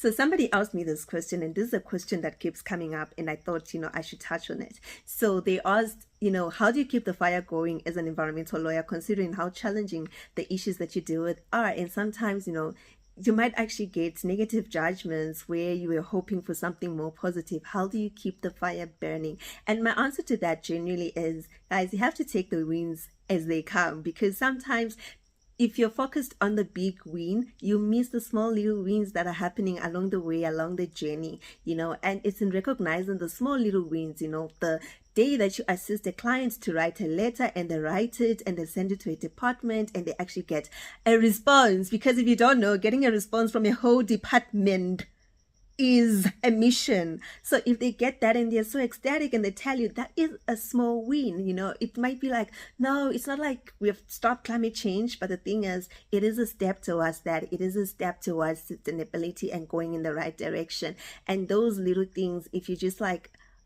So somebody asked me this question, and this is a question that keeps coming up, and I thought, I should touch on it. So they asked, how do you keep the fire going as an environmental lawyer, considering how challenging the issues that you deal with are? And sometimes, you might actually get negative judgments where you were hoping for something more positive. How do you keep the fire burning? And my answer to that genuinely is, guys, you have to take the wins as they come, because sometimes if you're focused on the big win, you miss the small little wins that are happening along the way, along the journey, and it's in recognizing the small little wins, the day that you assist a client to write a letter and they write it and they send it to a department and they actually get a response. Because if you don't know, getting a response from a whole department is a mission. So if they get that and they're so ecstatic and they tell you that is a small win, it might be like, no, it's not like we have stopped climate change, but the thing is, it is a step towards that. It is a step towards sustainability and going in the right direction. And those little things, if you just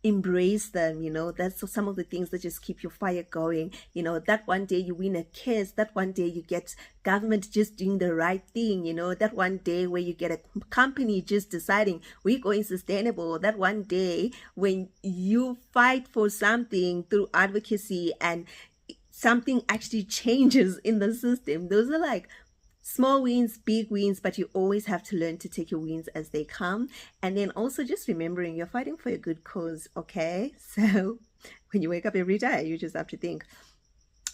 embrace them, that's some of the things that just keep your fire going. That one day you win a case, that one day you get government just doing the right thing, that one day where you get a company just deciding we're going sustainable, that one day when you fight for something through advocacy and something actually changes in the system. Those are small wins, big wins, but you always have to learn to take your wins as they come. And then also just remembering you're fighting for a good cause, okay? So when you wake up every day, you just have to think,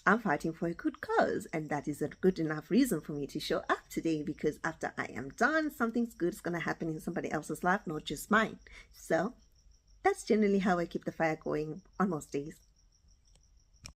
I'm fighting for a good cause, and that is a good enough reason for me to show up today, because after I am done, something's good is going to happen in somebody else's life, not just mine. So that's generally how I keep the fire going on most days.